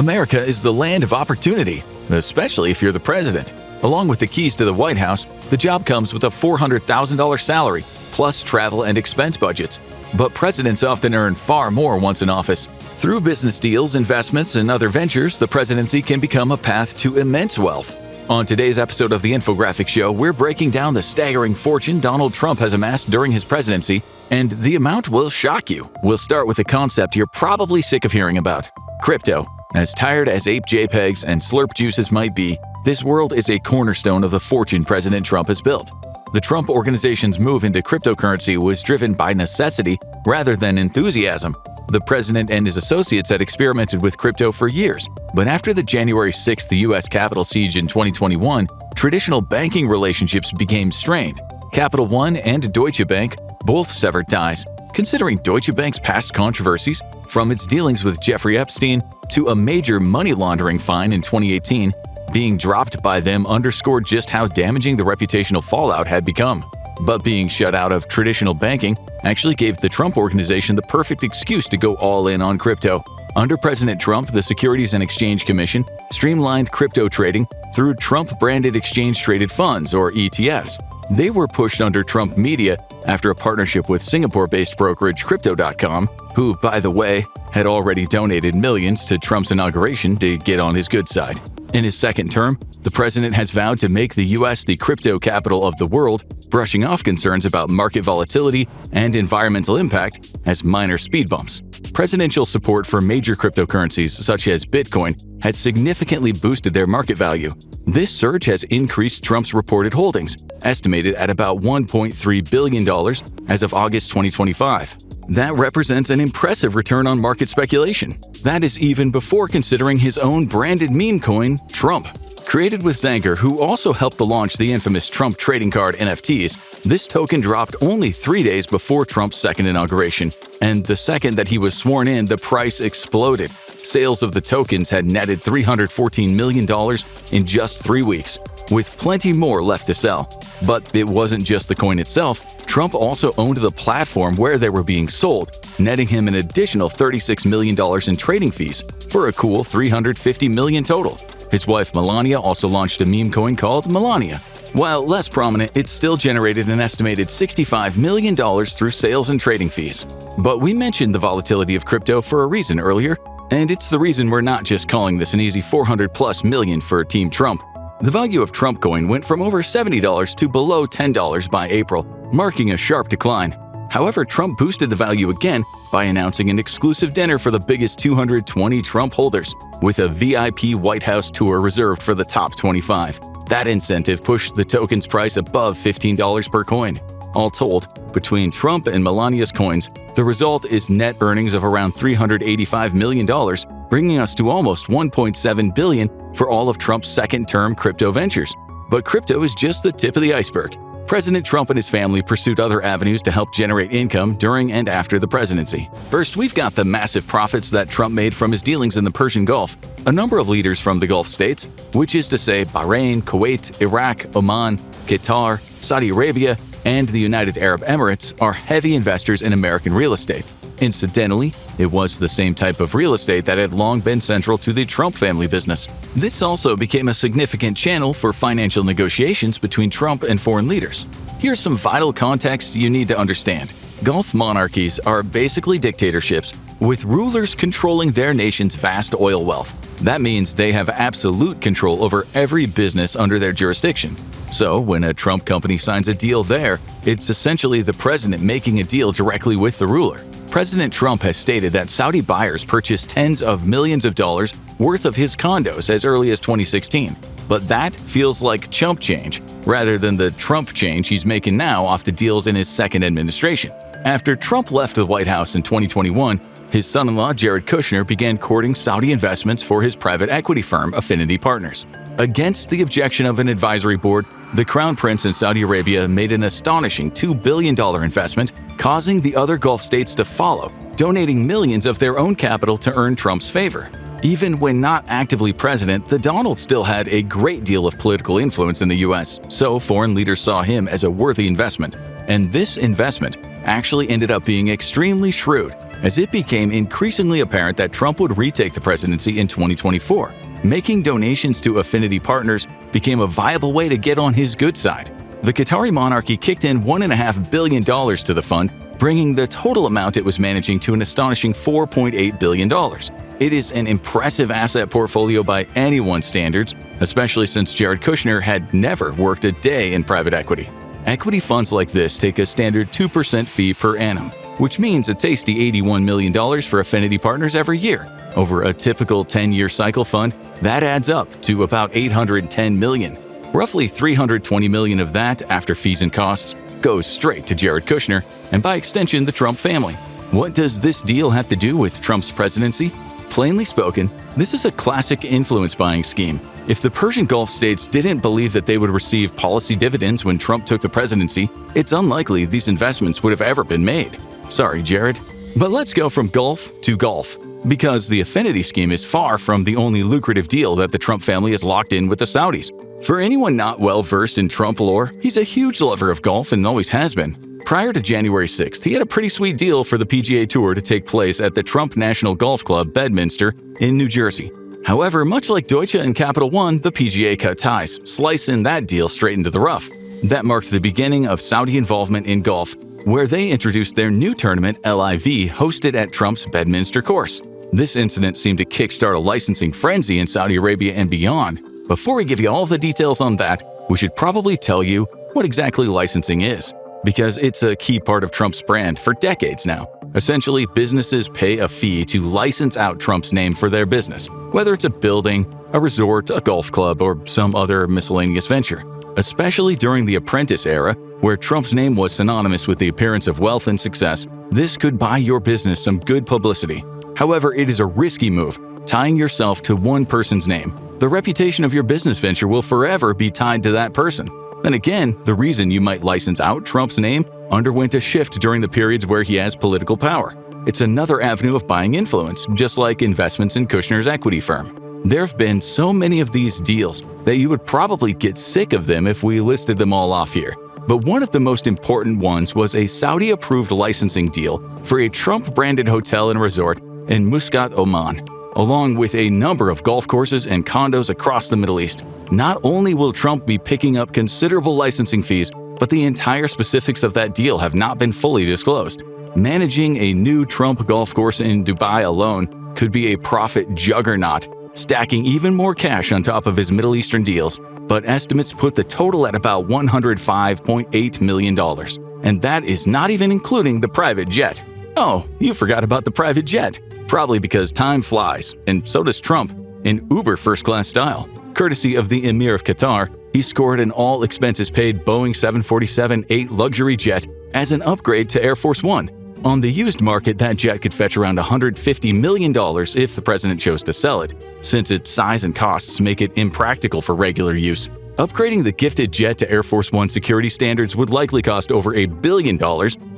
America is the land of opportunity, especially if you're the president. Along with the keys to the White House, the job comes with a $400,000 salary, plus travel and expense budgets. But presidents often earn far more once in office. Through business deals, investments, and other ventures, the presidency can become a path to immense wealth. On today's episode of The Infographic Show, we're breaking down the staggering fortune Donald Trump has amassed during his presidency, and the amount will shock you. We'll start with a concept you're probably sick of hearing about: crypto. As tired as ape JPEGs and slurp juices might be, this world is a cornerstone of the fortune President Trump has built. The Trump Organization's move into cryptocurrency was driven by necessity rather than enthusiasm. The president and his associates had experimented with crypto for years, but after the January 6th U.S. Capitol siege in 2021, traditional banking relationships became strained. Capital One and Deutsche Bank both severed ties. Considering Deutsche Bank's past controversies, from its dealings with Jeffrey Epstein to a major money laundering fine in 2018, being dropped by them underscored just how damaging the reputational fallout had become. But being shut out of traditional banking actually gave the Trump Organization the perfect excuse to go all in on crypto. Under President Trump, the Securities and Exchange Commission streamlined crypto trading through Trump-branded exchange-traded funds, or ETFs. They were pushed under Trump media after a partnership with Singapore-based brokerage Crypto.com, who, by the way, had already donated millions to Trump's inauguration to get on his good side. In his second term, the president has vowed to make the U.S. the crypto capital of the world, brushing off concerns about market volatility and environmental impact as minor speed bumps. Presidential support for major cryptocurrencies such as Bitcoin has significantly boosted their market value. This surge has increased Trump's reported holdings, estimated at about $1.3 billion as of August 2025. That represents an impressive return on market speculation. That is even before considering his own branded meme coin, Trump. Created with Zanger, who also helped to launch the infamous Trump trading card NFTs, this token dropped only 3 days before Trump's second inauguration, and the second that he was sworn in, the price exploded. Sales of the tokens had netted $314 million in just 3 weeks, with plenty more left to sell. But it wasn't just the coin itself. Trump also owned the platform where they were being sold, netting him an additional $36 million in trading fees, for a cool $350 million total. His wife Melania also launched a meme coin called Melania. While less prominent, it still generated an estimated $65 million through sales and trading fees. But we mentioned the volatility of crypto for a reason earlier, and it's the reason we're not just calling this an easy $400+ million for Team Trump. The value of Trump coin went from over $70 to below $10 by April, marking a sharp decline. However, Trump boosted the value again by announcing an exclusive dinner for the biggest 220 Trump holders, with a VIP White House tour reserved for the top 25. That incentive pushed the token's price above $15 per coin. All told, between Trump and Melania's coins, the result is net earnings of around $385 million, bringing us to almost $1.7 billion for all of Trump's second-term crypto ventures. But crypto is just the tip of the iceberg. President Trump and his family pursued other avenues to help generate income during and after the presidency. First, we've got the massive profits that Trump made from his dealings in the Persian Gulf. A number of leaders from the Gulf states, which is to say Bahrain, Kuwait, Iraq, Oman, Qatar, Saudi Arabia, and the United Arab Emirates, are heavy investors in American real estate. Incidentally, it was the same type of real estate that had long been central to the Trump family business. This also became a significant channel for financial negotiations between Trump and foreign leaders. Here's some vital context you need to understand. Gulf monarchies are basically dictatorships, with rulers controlling their nation's vast oil wealth. That means they have absolute control over every business under their jurisdiction. So, when a Trump company signs a deal there, it's essentially the president making a deal directly with the ruler. President Trump has stated that Saudi buyers purchased tens of millions of dollars worth of his condos as early as 2016. But that feels like chump change, rather than the Trump change he's making now off the deals in his second administration. After Trump left the White House in 2021, his son-in-law Jared Kushner began courting Saudi investments for his private equity firm Affinity Partners. Against the objection of an advisory board, the Crown Prince in Saudi Arabia made an astonishing $2 billion investment, causing the other Gulf states to follow, donating millions of their own capital to earn Trump's favor. Even when not actively president, the Donald still had a great deal of political influence in the U.S., so foreign leaders saw him as a worthy investment. And this investment actually ended up being extremely shrewd. as it became increasingly apparent that Trump would retake the presidency in 2024. Making donations to affinity partners became a viable way to get on his good side. The Qatari monarchy kicked in $1.5 billion to the fund, bringing the total amount it was managing to an astonishing $4.8 billion. It is an impressive asset portfolio by anyone's standards, especially since Jared Kushner had never worked a day in private equity. Equity funds like this take a standard 2% fee per annum, which means a tasty $81 million for affinity partners every year. Over a typical 10-year cycle fund, that adds up to about $810 million. Roughly $320 million of that, after fees and costs, goes straight to Jared Kushner and by extension the Trump family. What does this deal have to do with Trump's presidency? Plainly spoken, this is a classic influence buying scheme. If the Persian Gulf states didn't believe that they would receive policy dividends when Trump took the presidency, it's unlikely these investments would have ever been made. Sorry, Jared. But let's go from Gulf to golf, because the affinity scheme is far from the only lucrative deal that the Trump family has locked in with the Saudis. For anyone not well versed in Trump lore, he's a huge lover of golf and always has been. Prior to January 6th, he had a pretty sweet deal for the PGA Tour to take place at the Trump National Golf Club, Bedminster, in New Jersey. However, much like Deutsche and Capital One, the PGA cut ties, slicing that deal straight into the rough. That marked the beginning of Saudi involvement in golf, where they introduced their new tournament, LIV, hosted at Trump's Bedminster course. This incident seemed to kickstart a licensing frenzy in Saudi Arabia and beyond. Before we give you all the details on that, we should probably tell you what exactly licensing is, because it's a key part of Trump's brand for decades now. Essentially, businesses pay a fee to license out Trump's name for their business, whether it's a building, a resort, a golf club, or some other miscellaneous venture. Especially during the Apprentice era, where Trump's name was synonymous with the appearance of wealth and success, this could buy your business some good publicity. However, it is a risky move, tying yourself to one person's name. The reputation of your business venture will forever be tied to that person. Then again, the reason you might license out Trump's name underwent a shift during the periods where he has political power. It's another avenue of buying influence, just like investments in Kushner's equity firm. There have been so many of these deals that you would probably get sick of them if we listed them all off here. But one of the most important ones was a Saudi-approved licensing deal for a Trump-branded hotel and resort in Muscat, Oman, along with a number of golf courses and condos across the Middle East. Not only will Trump be picking up considerable licensing fees, but the entire specifics of that deal have not been fully disclosed. Managing a new Trump golf course in Dubai alone could be a profit juggernaut, stacking even more cash on top of his Middle Eastern deals, but estimates put the total at about $105.8 million. And that is not even including the private jet. Oh, you forgot about the private jet. Probably because time flies, and so does Trump, in uber first-class style. Courtesy of the Emir of Qatar, he scored an all-expenses-paid Boeing 747-8 luxury jet as an upgrade to Air Force One. On the used market, that jet could fetch around $150 million if the president chose to sell it, since its size and costs make it impractical for regular use. Upgrading the gifted jet to Air Force One security standards would likely cost over $1 billion,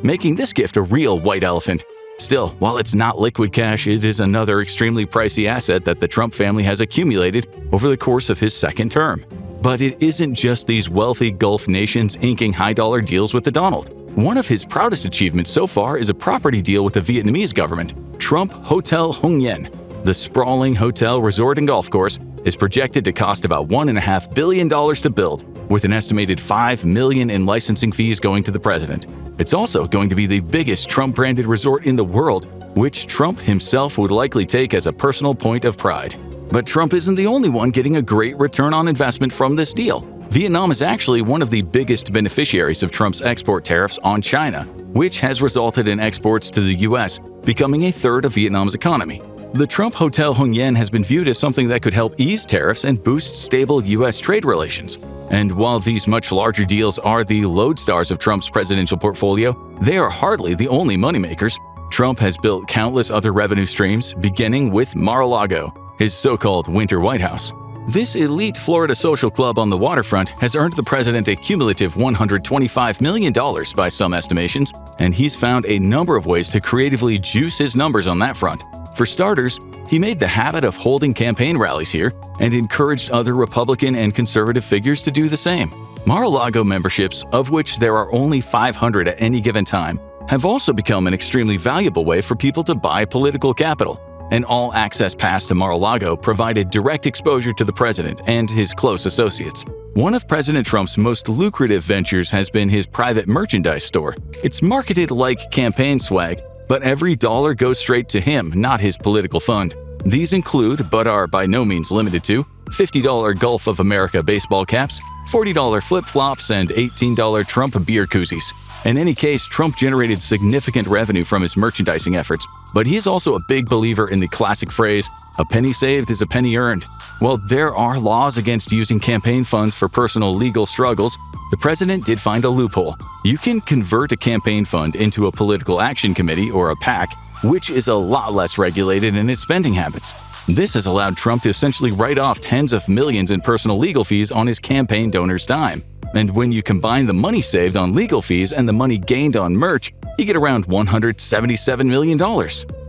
making this gift a real white elephant. Still, while it's not liquid cash, it is another extremely pricey asset that the Trump family has accumulated over the course of his second term. But it isn't just these wealthy Gulf nations inking high-dollar deals with the Donald. One of his proudest achievements so far is a property deal with the Vietnamese government, Trump Hotel Hung Yen. The sprawling hotel, resort, and golf course is projected to cost about $1.5 billion to build, with an estimated $5 million in licensing fees going to the president. It's also going to be the biggest Trump-branded resort in the world, which Trump himself would likely take as a personal point of pride. But Trump isn't the only one getting a great return on investment from this deal. Vietnam is actually one of the biggest beneficiaries of Trump's export tariffs on China, which has resulted in exports to the U.S. becoming a third of Vietnam's economy. The Trump Hotel Hung Yen has been viewed as something that could help ease tariffs and boost stable U.S. trade relations. And while these much larger deals are the lodestars of Trump's presidential portfolio, they are hardly the only moneymakers. Trump has built countless other revenue streams, beginning with Mar-a-Lago, his so-called winter White House. This elite Florida social club on the waterfront has earned the president a cumulative $125 million by some estimations, and he's found a number of ways to creatively juice his numbers on that front. For starters, he made the habit of holding campaign rallies here and encouraged other Republican and conservative figures to do the same. Mar-a-Lago memberships, of which there are only 500 at any given time, have also become an extremely valuable way for people to buy political capital. An all-access pass to Mar-a-Lago provided direct exposure to the president and his close associates. One of President Trump's most lucrative ventures has been his private merchandise store. It's marketed like campaign swag, but every dollar goes straight to him, not his political fund. These include, but are by no means limited to, $50 Gulf of America baseball caps, $40 flip-flops, and $18 Trump beer koozies. In any case, Trump generated significant revenue from his merchandising efforts, but he is also a big believer in the classic phrase, "A penny saved is a penny earned." While there are laws against using campaign funds for personal legal struggles, the president did find a loophole. You can convert a campaign fund into a political action committee or a PAC, which is a lot less regulated in its spending habits. This has allowed Trump to essentially write off tens of millions in personal legal fees on his campaign donors' dime. And when you combine the money saved on legal fees and the money gained on merch, you get around $177 million.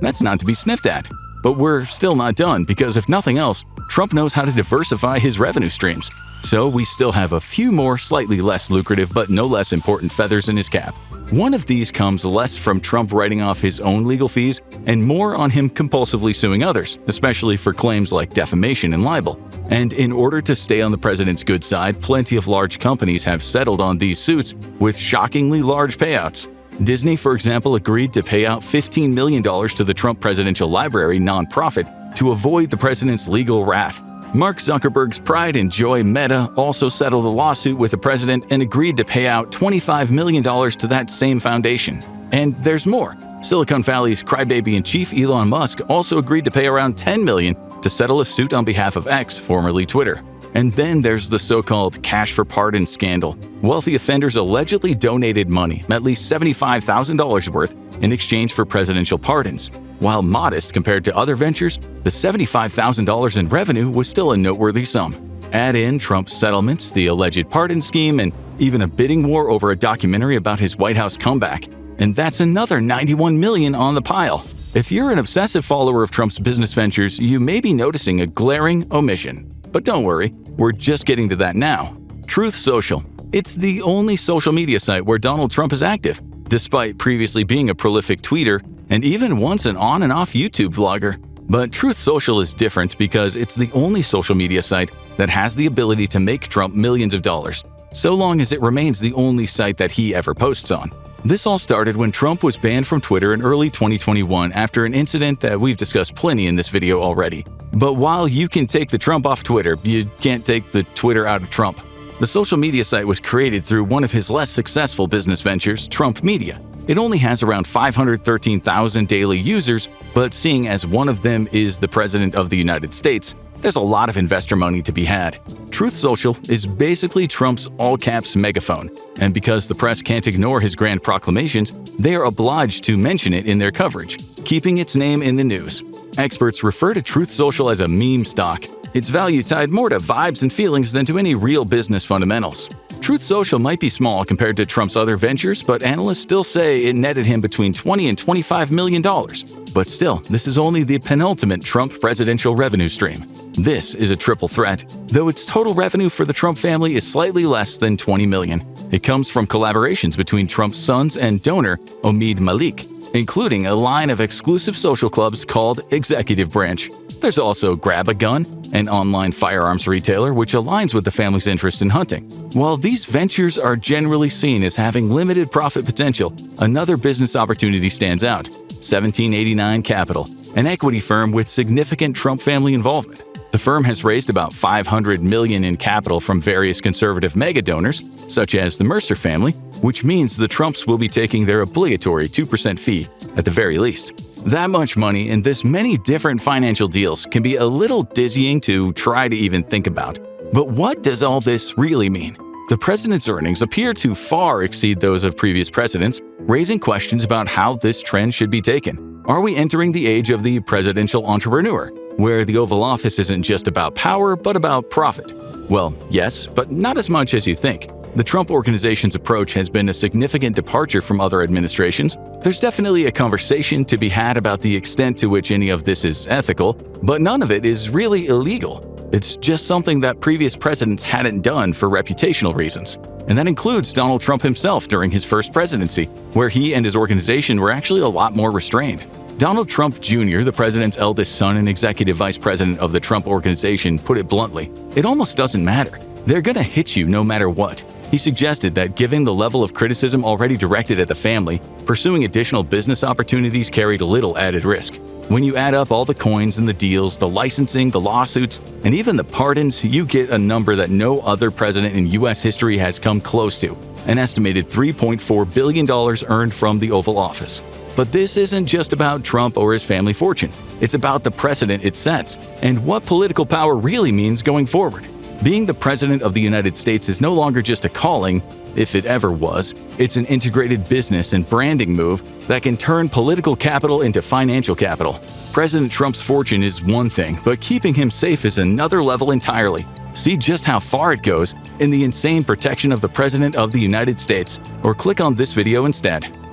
That's not to be sniffed at. But we're still not done because if nothing else, Trump knows how to diversify his revenue streams. So we still have a few more slightly less lucrative but no less important feathers in his cap. One of these comes less from Trump writing off his own legal fees and more on him compulsively suing others, especially for claims like defamation and libel. And in order to stay on the president's good side, plenty of large companies have settled on these suits with shockingly large payouts. Disney, for example, agreed to pay out $15 million to the Trump Presidential Library nonprofit to avoid the president's legal wrath. Mark Zuckerberg's pride and joy Meta also settled a lawsuit with the president and agreed to pay out $25 million to that same foundation. And there's more. Silicon Valley's crybaby-in-chief Elon Musk also agreed to pay around $10 million to settle a suit on behalf of X, formerly Twitter. And then there's the so-called cash for pardon scandal. Wealthy offenders allegedly donated money, at least $75,000 worth, in exchange for presidential pardons. While modest compared to other ventures, the $75,000 in revenue was still a noteworthy sum. Add in Trump's settlements, the alleged pardon scheme, and even a bidding war over a documentary about his White House comeback, and that's another $91 million on the pile. If you're an obsessive follower of Trump's business ventures, you may be noticing a glaring omission. But don't worry, we're just getting to that now. Truth Social. It's the only social media site where Donald Trump is active, despite previously being a prolific tweeter and even once an on and off YouTube vlogger. But Truth Social is different because it's the only social media site that has the ability to make Trump millions of dollars, so long as it remains the only site that he ever posts on. This all started when Trump was banned from Twitter in early 2021 after an incident that we've discussed plenty in this video already. But while you can take the Trump off Twitter, you can't take the Twitter out of Trump. The social media site was created through one of his less successful business ventures, Trump Media. It only has around 513,000 daily users, but seeing as one of them is the President of the United States, there's a lot of investor money to be had. Truth Social is basically Trump's all-caps megaphone, and because the press can't ignore his grand proclamations, they are obliged to mention it in their coverage, keeping its name in the news. Experts refer to Truth Social as a meme stock. Its value tied more to vibes and feelings than to any real business fundamentals. Truth Social might be small compared to Trump's other ventures, but analysts still say it netted him between $20 and $25 million. But still, this is only the penultimate Trump presidential revenue stream. This is a triple threat, though its total revenue for the Trump family is slightly less than $20 million. It comes from collaborations between Trump's sons and donor Omid Malik, including a line of exclusive social clubs called Executive Branch. There's also Grab a Gun, an online firearms retailer which aligns with the family's interest in hunting. While these ventures are generally seen as having limited profit potential, another business opportunity stands out: 1789 Capital, an equity firm with significant Trump family involvement. The firm has raised about $500 million in capital from various conservative mega donors, such as the Mercer family, which means the Trumps will be taking their obligatory 2% fee at the very least. That much money in this many different financial deals can be a little dizzying to try to even think about. But what does all this really mean? The president's earnings appear to far exceed those of previous presidents, raising questions about how this trend should be taken. Are we entering the age of the presidential entrepreneur, where the Oval Office isn't just about power but about profit? Well, yes, but not as much as you think. The Trump Organization's approach has been a significant departure from other administrations. There's definitely a conversation to be had about the extent to which any of this is ethical, but none of it is really illegal. It's just something that previous presidents hadn't done for reputational reasons. And that includes Donald Trump himself during his first presidency, where he and his organization were actually a lot more restrained. Donald Trump Jr., the president's eldest son and executive vice president of the Trump Organization, put it bluntly, "It almost doesn't matter. They're gonna hit you no matter what." He suggested that given the level of criticism already directed at the family, pursuing additional business opportunities carried little added risk. When you add up all the coins and the deals, the licensing, the lawsuits, and even the pardons, you get a number that no other president in U.S. history has come close to, an estimated $3.4 billion earned from the Oval Office. But this isn't just about Trump or his family fortune. It's about the precedent it sets and what political power really means going forward. Being the President of the United States is no longer just a calling, if it ever was. It's an integrated business and branding move that can turn political capital into financial capital. President Trump's fortune is one thing, but keeping him safe is another level entirely. See just how far it goes in the insane protection of the President of the United States, or click on this video instead.